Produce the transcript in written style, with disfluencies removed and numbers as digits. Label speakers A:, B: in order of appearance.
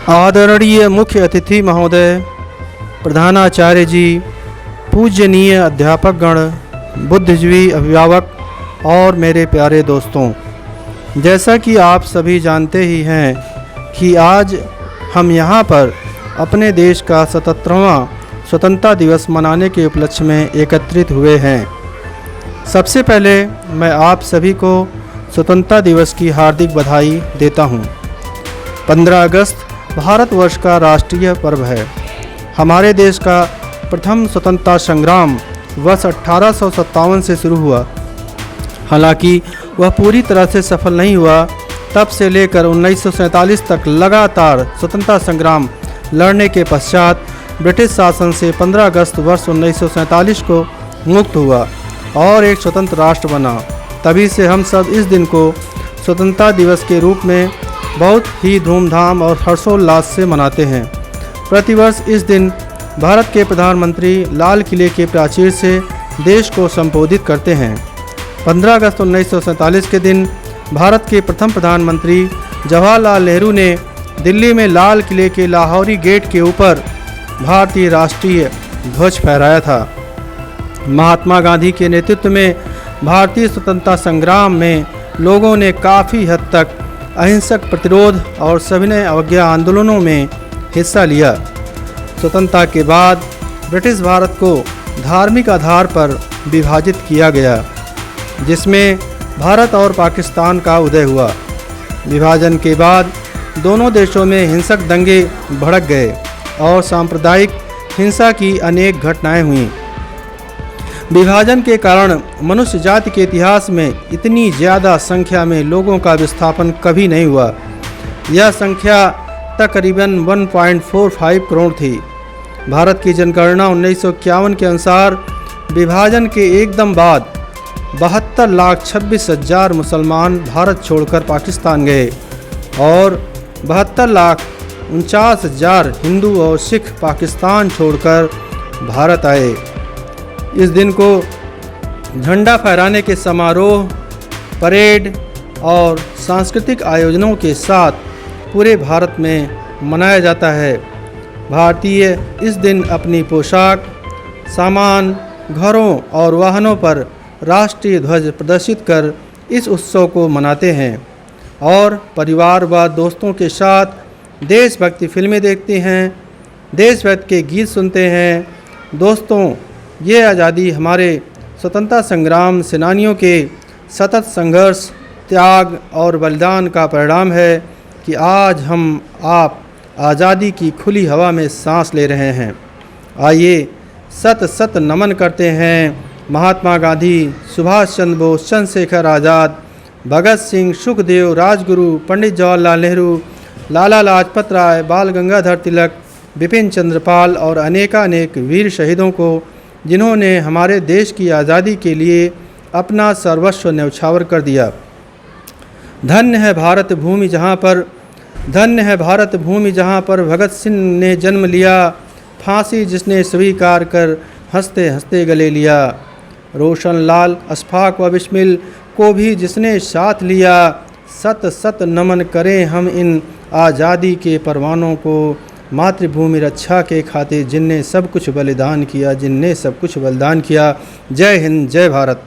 A: आदरणीय मुख्य अतिथि महोदय, प्रधानाचार्य जी, पूज्यनीय अध्यापकगण, बुद्धिजीवी अभिभावक और मेरे प्यारे दोस्तों, जैसा कि आप सभी जानते ही हैं कि आज हम यहाँ पर अपने देश का 77वां स्वतंत्रता दिवस मनाने के उपलक्ष्य में एकत्रित हुए हैं। सबसे पहले मैं आप सभी को स्वतंत्रता दिवस की हार्दिक बधाई देता हूँ। 15 अगस्त भारतवर्ष का राष्ट्रीय पर्व है। हमारे देश का प्रथम स्वतंत्रता संग्राम वर्ष 1857 से शुरू हुआ। हालांकि वह पूरी तरह से सफल नहीं हुआ। तब से लेकर 1947 तक लगातार स्वतंत्रता संग्राम लड़ने के पश्चात ब्रिटिश शासन से 15 अगस्त वर्ष 1947 को मुक्त हुआ और एक स्वतंत्र राष्ट्र बना। तभी से हम सब इस दिन को स्वतंत्रता दिवस के रूप में बहुत ही धूमधाम और हर्षोल्लास से मनाते हैं। प्रतिवर्ष इस दिन भारत के प्रधानमंत्री लाल किले के प्राचीर से देश को संबोधित करते हैं। 15 अगस्त 1947 के दिन भारत के प्रथम प्रधानमंत्री जवाहरलाल नेहरू ने दिल्ली में लाल किले के लाहौरी गेट के ऊपर भारतीय राष्ट्रीय ध्वज फहराया था। महात्मा गांधी के नेतृत्व में भारतीय स्वतंत्रता संग्राम में लोगों ने काफ़ी हद तक अहिंसक प्रतिरोध और सविनय अवज्ञा आंदोलनों में हिस्सा लिया। स्वतंत्रता के बाद ब्रिटिश भारत को धार्मिक आधार पर विभाजित किया गया, जिसमें भारत और पाकिस्तान का उदय हुआ। विभाजन के बाद दोनों देशों में हिंसक दंगे भड़क गए और सांप्रदायिक हिंसा की अनेक घटनाएं हुईं। विभाजन के कारण मनुष्य जाति के इतिहास में इतनी ज़्यादा संख्या में लोगों का विस्थापन कभी नहीं हुआ। यह संख्या तकरीबन 1.45 करोड़ थी। भारत की जनगणना 1951 के अनुसार विभाजन के एकदम बाद 72,26,000 मुसलमान भारत छोड़कर पाकिस्तान गए और 72,49,000 हिंदू और सिख पाकिस्तान छोड़कर भारत आए। इस दिन को झंडा फहराने के समारोह, परेड और सांस्कृतिक आयोजनों के साथ पूरे भारत में मनाया जाता है। भारतीय इस दिन अपनी पोशाक, सामान, घरों और वाहनों पर राष्ट्रीय ध्वज प्रदर्शित कर इस उत्सव को मनाते हैं और परिवार व दोस्तों के साथ देशभक्ति फिल्में देखते हैं, देशभक्ति के गीत सुनते हैं। दोस्तों, ये आज़ादी हमारे स्वतंत्रता संग्राम सेनानियों के सतत संघर्ष, त्याग और बलिदान का परिणाम है कि आज आप आज़ादी की खुली हवा में सांस ले रहे हैं। आइए सत सत नमन करते हैं महात्मा गांधी, सुभाष चंद्र बोस, चंद्रशेखर आज़ाद, भगत सिंह, सुखदेव, राजगुरु, पंडित जवाहरलाल नेहरू, लाला लाजपत राय, बाल गंगाधर तिलक, बिपिन चंद्र पाल और अनेकानेक वीर शहीदों को, जिन्होंने हमारे देश की आज़ादी के लिए अपना सर्वस्व न्यौछावर कर दिया। धन्य है भारत भूमि जहाँ पर भगत सिंह ने जन्म लिया, फांसी जिसने स्वीकार कर हंसते हंसते गले लिया। रोशन लाल, अशफाक व बिस्मिल को भी जिसने साथ लिया। सत सत नमन करें हम इन आज़ादी के परवानों को, मातृभूमि रक्षा के खातिर जिनने सब कुछ बलिदान किया। जय हिंद, जय भारत।